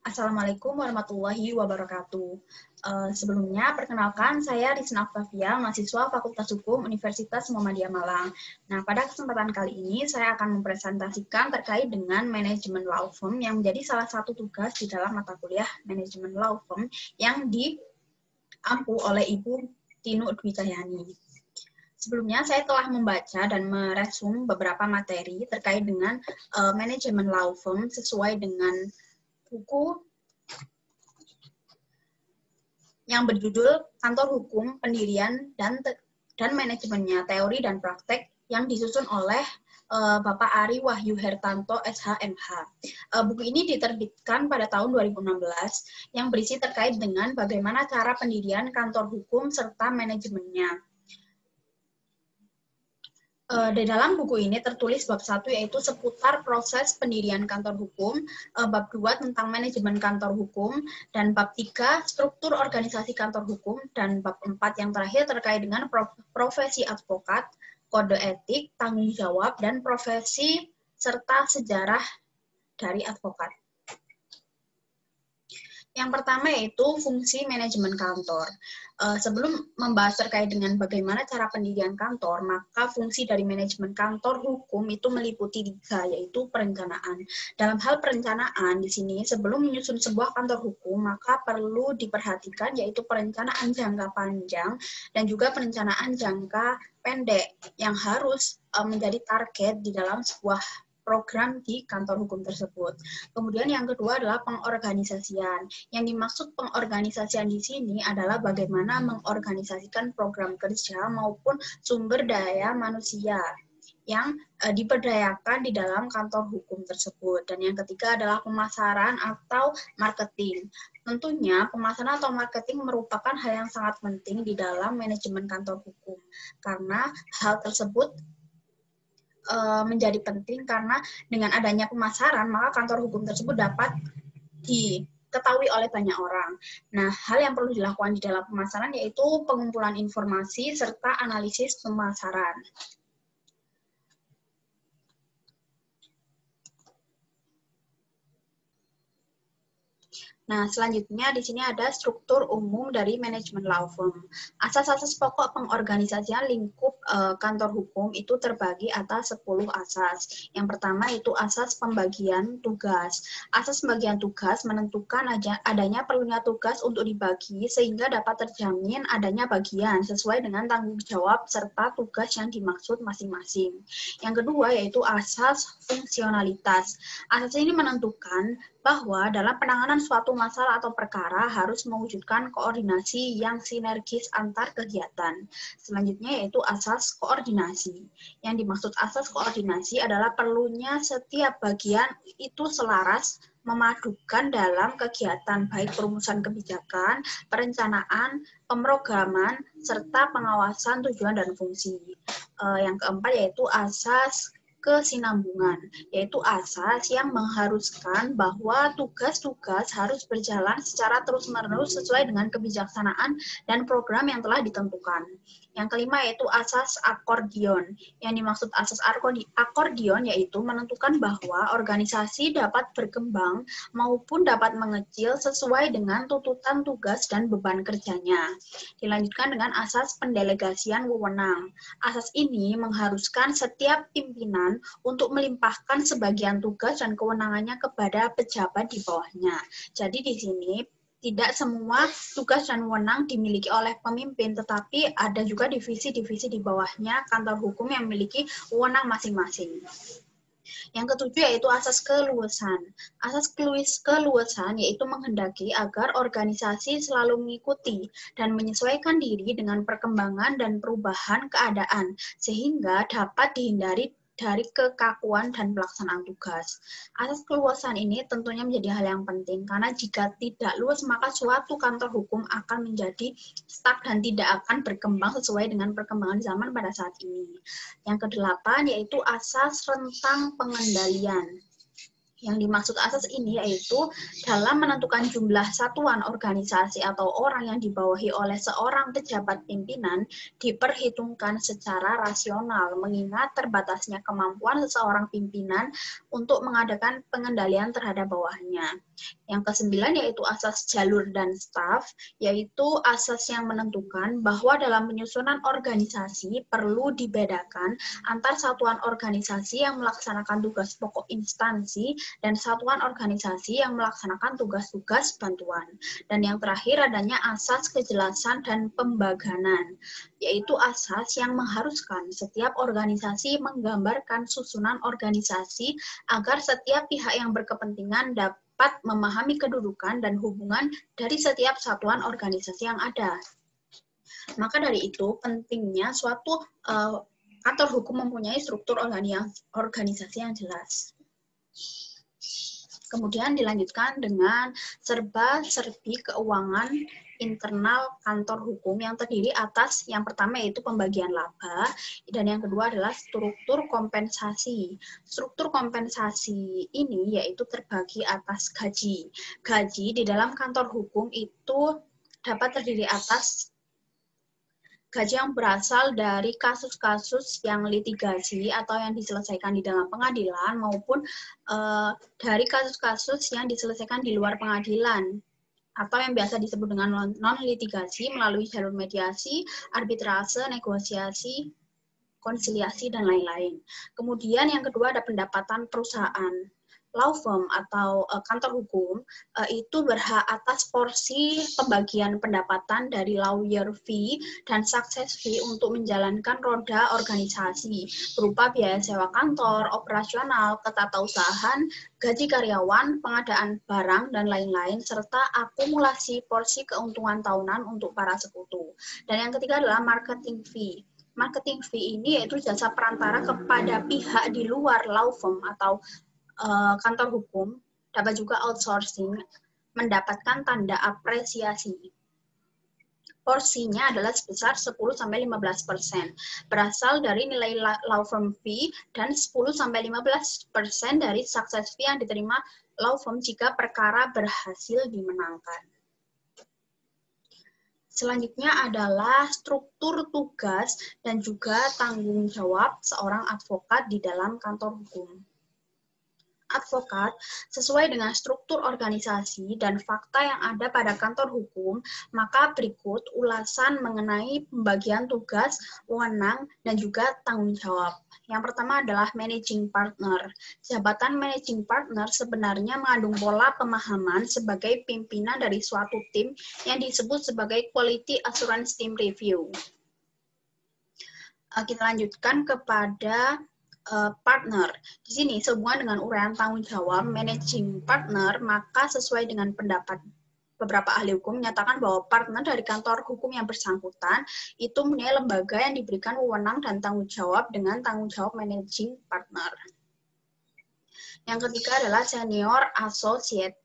Assalamualaikum warahmatullahi wabarakatuh. Sebelumnya, perkenalkan saya Rizna Aftafia, mahasiswa Fakultas Hukum Universitas Muhammadiyah Malang. Nah, pada kesempatan kali ini saya akan mempresentasikan terkait dengan manajemen law firm yang menjadi salah satu tugas di dalam mata kuliah manajemen law firm yang diampu oleh Ibu Tinu Dwi Cahyani. Sebelumnya, saya telah membaca dan meresum beberapa materi terkait dengan manajemen law firm sesuai dengan buku yang berjudul Kantor Hukum, Pendirian dan Manajemennya, Teori dan Praktek yang disusun oleh Bapak Ari Wahyu Hertanto, SHMH. Buku ini diterbitkan pada tahun 2016 yang berisi terkait dengan bagaimana cara pendirian kantor hukum serta manajemennya. Di dalam buku ini tertulis bab 1 yaitu seputar proses pendirian kantor hukum, bab 2 tentang manajemen kantor hukum, dan bab 3 struktur organisasi kantor hukum, dan bab 4 yang terakhir terkait dengan profesi advokat, kode etik, tanggung jawab, dan profesi serta sejarah dari advokat. Yang pertama yaitu fungsi manajemen kantor. Sebelum membahas terkait dengan bagaimana cara pendirian kantor, maka fungsi dari manajemen kantor hukum itu meliputi 3, yaitu perencanaan. Dalam hal perencanaan di sini, sebelum menyusun sebuah kantor hukum, maka perlu diperhatikan yaitu perencanaan jangka panjang dan juga perencanaan jangka pendek yang harus menjadi target di dalam sebuah program di kantor hukum tersebut. Kemudian yang kedua adalah pengorganisasian. Yang dimaksud pengorganisasian di sini adalah bagaimana mengorganisasikan program kerja maupun sumber daya manusia yang diberdayakan di dalam kantor hukum tersebut. Dan yang ketiga adalah pemasaran atau marketing. Tentunya pemasaran atau marketing merupakan hal yang sangat penting di dalam manajemen kantor hukum. Karena hal tersebut menjadi penting karena dengan adanya pemasaran, maka kantor hukum tersebut dapat diketahui oleh banyak orang. Nah, hal yang perlu dilakukan di dalam pemasaran yaitu pengumpulan informasi serta analisis pemasaran. Nah, selanjutnya di sini ada struktur umum dari manajemen law firm. Asas-asas pokok pengorganisasian lingkup kantor hukum itu terbagi atas 10 asas. Yang pertama itu asas pembagian tugas. Asas pembagian tugas menentukan adanya perlunya tugas untuk dibagi sehingga dapat terjamin adanya bagian sesuai dengan tanggung jawab serta tugas yang dimaksud masing-masing. Yang kedua yaitu asas fungsionalitas. Asas ini menentukan bahwa dalam penanganan suatu masalah atau perkara harus mewujudkan koordinasi yang sinergis antar kegiatan. Selanjutnya yaitu asas koordinasi. Yang dimaksud asas koordinasi adalah perlunya setiap bagian itu selaras memadukan dalam kegiatan baik perumusan kebijakan, perencanaan, pemrograman, serta pengawasan tujuan dan fungsi. Yang keempat yaitu asas kesinambungan, yaitu asas yang mengharuskan bahwa tugas-tugas harus berjalan secara terus-menerus sesuai dengan kebijaksanaan dan program yang telah ditentukan. Yang kelima yaitu asas akordion. Yang dimaksud asas akordion yaitu menentukan bahwa organisasi dapat berkembang maupun dapat mengecil sesuai dengan tuntutan tugas dan beban kerjanya. Dilanjutkan dengan asas pendelegasian wewenang. Asas ini mengharuskan setiap pimpinan untuk melimpahkan sebagian tugas dan kewenangannya kepada pejabat di bawahnya. Jadi di sini tidak semua tugas dan wewenang dimiliki oleh pemimpin, tetapi ada juga divisi-divisi di bawahnya kantor hukum yang memiliki wewenang masing-masing. Yang ketujuh yaitu asas keluasan. Asas keluasan yaitu menghendaki agar organisasi selalu mengikuti dan menyesuaikan diri dengan perkembangan dan perubahan keadaan, sehingga dapat dihindari dari kekakuan dan pelaksanaan tugas. Asas keluasan ini tentunya menjadi hal yang penting, karena jika tidak luas maka suatu kantor hukum akan menjadi stuck dan tidak akan berkembang sesuai dengan perkembangan zaman pada saat ini. Yang kedelapan yaitu asas rentang pengendalian. Yang dimaksud asas ini yaitu dalam menentukan jumlah satuan organisasi atau orang yang dibawahi oleh seorang pejabat pimpinan diperhitungkan secara rasional mengingat terbatasnya kemampuan seseorang pimpinan untuk mengadakan pengendalian terhadap bawahnya. Yang kesembilan yaitu asas jalur dan staf, yaitu asas yang menentukan bahwa dalam penyusunan organisasi perlu dibedakan antar satuan organisasi yang melaksanakan tugas pokok instansi dan satuan organisasi yang melaksanakan tugas-tugas bantuan. Dan yang terakhir adanya asas kejelasan dan pembaganan, yaitu asas yang mengharuskan setiap organisasi menggambarkan susunan organisasi agar setiap pihak yang berkepentingan dapat memahami kedudukan dan hubungan dari setiap satuan organisasi yang ada. Maka dari itu, pentingnya suatu kantor hukum mempunyai struktur organisasi yang jelas. Kemudian dilanjutkan dengan serba-serbi keuangan internal kantor hukum yang terdiri atas yang pertama yaitu pembagian laba, dan yang kedua adalah struktur kompensasi. Struktur kompensasi ini yaitu terbagi atas gaji. Gaji di dalam kantor hukum itu dapat terdiri atas gaji yang berasal dari kasus-kasus yang litigasi atau yang diselesaikan di dalam pengadilan maupun dari kasus-kasus yang diselesaikan di luar pengadilan atau yang biasa disebut dengan non-litigasi melalui jalur mediasi, arbitrase, negosiasi, konsiliasi, dan lain-lain. Kemudian yang kedua ada pendapatan perusahaan. Law firm atau kantor hukum itu berhak atas porsi pembagian pendapatan dari lawyer fee dan success fee untuk menjalankan roda organisasi berupa biaya sewa kantor, operasional, ketatausahaan, gaji karyawan, pengadaan barang, dan lain-lain, serta akumulasi porsi keuntungan tahunan untuk para sekutu. Dan yang ketiga adalah marketing fee. Marketing fee ini yaitu jasa perantara kepada pihak di luar law firm atau kantor hukum, dapat juga outsourcing, mendapatkan tanda apresiasi. Porsinya adalah sebesar 10-15%, berasal dari nilai law firm fee dan 10-15% dari success fee yang diterima law firm jika perkara berhasil dimenangkan. Selanjutnya adalah struktur tugas dan juga tanggung jawab seorang advokat di dalam kantor hukum. Advokat, sesuai dengan struktur organisasi dan fakta yang ada pada kantor hukum, maka berikut ulasan mengenai pembagian tugas, wewenang, dan juga tanggung jawab. Yang pertama adalah managing partner. Jabatan managing partner sebenarnya mengandung pola pemahaman sebagai pimpinan dari suatu tim yang disebut sebagai quality assurance team review. Kita lanjutkan kepada partner. Di sini sehubungan dengan uraian tanggung jawab managing partner, maka sesuai dengan pendapat beberapa ahli hukum menyatakan bahwa partner dari kantor hukum yang bersangkutan itu mempunyai lembaga yang diberikan wewenang dan tanggung jawab dengan tanggung jawab managing partner. Yang ketiga adalah senior associate.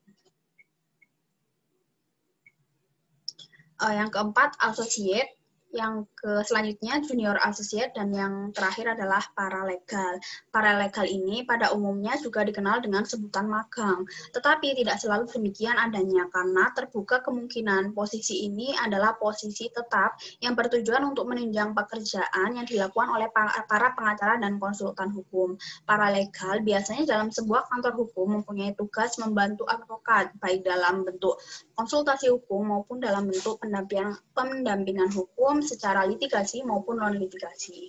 Yang keempat associate. Yang selanjutnya junior associate, dan yang terakhir adalah paralegal. Paralegal ini pada umumnya juga dikenal dengan sebutan magang, tetapi tidak selalu demikian adanya karena terbuka kemungkinan posisi ini adalah posisi tetap yang bertujuan untuk menunjang pekerjaan yang dilakukan oleh para pengacara dan konsultan hukum. Paralegal biasanya dalam sebuah kantor hukum mempunyai tugas membantu advokat baik dalam bentuk konsultasi hukum maupun dalam bentuk pendampingan hukum secara litigasi maupun non-litigasi.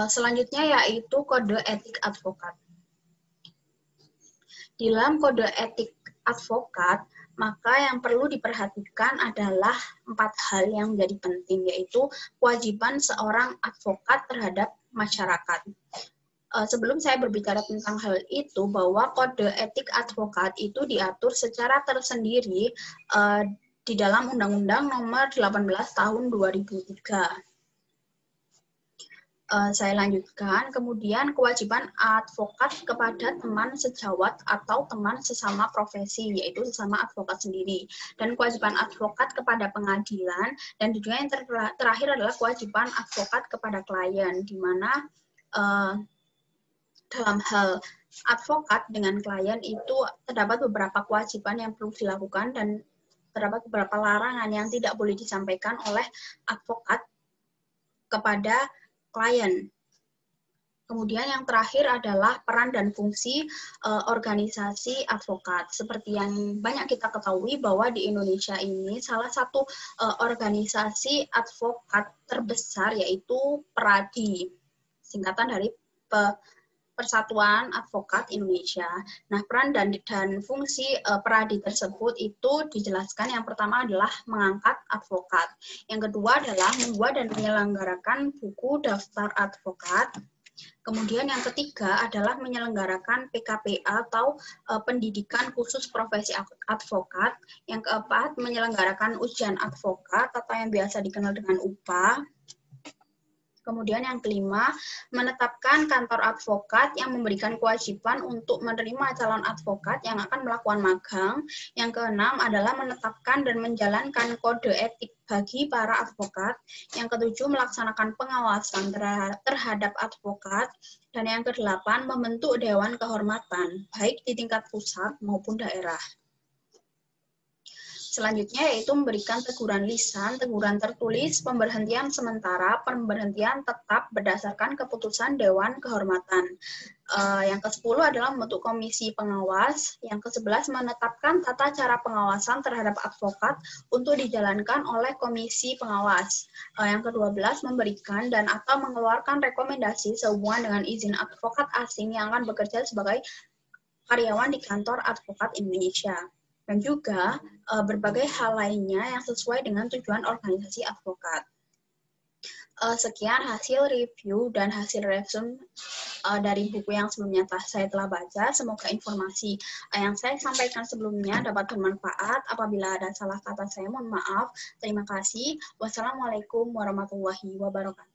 Selanjutnya yaitu kode etik advokat. Di dalam kode etik advokat, maka yang perlu diperhatikan adalah 4 hal yang menjadi penting, yaitu kewajiban seorang advokat terhadap masyarakat. Sebelum saya berbicara tentang hal itu, bahwa kode etik advokat itu diatur secara tersendiri di dalam Undang-Undang Nomor 18 Tahun 2003. Saya lanjutkan, kemudian kewajiban advokat kepada teman sejawat atau teman sesama profesi, yaitu sesama advokat sendiri. Dan kewajiban advokat kepada pengadilan, dan juga yang terakhir adalah kewajiban advokat kepada klien, di mana dalam hal advokat dengan klien itu terdapat beberapa kewajiban yang perlu dilakukan dan terdapat beberapa larangan yang tidak boleh disampaikan oleh advokat kepada klien. Kemudian yang terakhir adalah peran dan fungsi organisasi advokat. Seperti yang banyak kita ketahui bahwa di Indonesia ini salah satu organisasi advokat terbesar yaitu PERADI, singkatan dari Persatuan Advokat Indonesia. Nah, peran dan fungsi PERADI tersebut itu dijelaskan. Yang pertama adalah mengangkat advokat. Yang kedua adalah membuat dan menyelenggarakan buku daftar advokat. Kemudian yang ketiga adalah menyelenggarakan PKPA atau pendidikan khusus profesi advokat. Yang keempat, menyelenggarakan ujian advokat atau yang biasa dikenal dengan UPA. Kemudian yang kelima, menetapkan kantor advokat yang memberikan kewajiban untuk menerima calon advokat yang akan melakukan magang. Yang keenam adalah menetapkan dan menjalankan kode etik bagi para advokat. Yang ketujuh, melaksanakan pengawasan terhadap advokat. Dan yang kedelapan, membentuk dewan kehormatan, baik di tingkat pusat maupun daerah. Selanjutnya yaitu memberikan teguran lisan, teguran tertulis, pemberhentian sementara, pemberhentian tetap berdasarkan keputusan Dewan Kehormatan. Yang ke-10 adalah membentuk komisi pengawas. Yang ke-11 menetapkan tata cara pengawasan terhadap advokat untuk dijalankan oleh komisi pengawas. Yang ke-12 memberikan dan atau mengeluarkan rekomendasi sehubungan dengan izin advokat asing yang akan bekerja sebagai karyawan di kantor advokat Indonesia. Dan juga berbagai hal lainnya yang sesuai dengan tujuan organisasi advokat. Sekian hasil review dan hasil resume dari buku yang sebelumnya saya telah baca. Semoga informasi yang saya sampaikan sebelumnya dapat bermanfaat. Apabila ada salah kata saya mohon maaf. Terima kasih. Wassalamualaikum warahmatullahi wabarakatuh.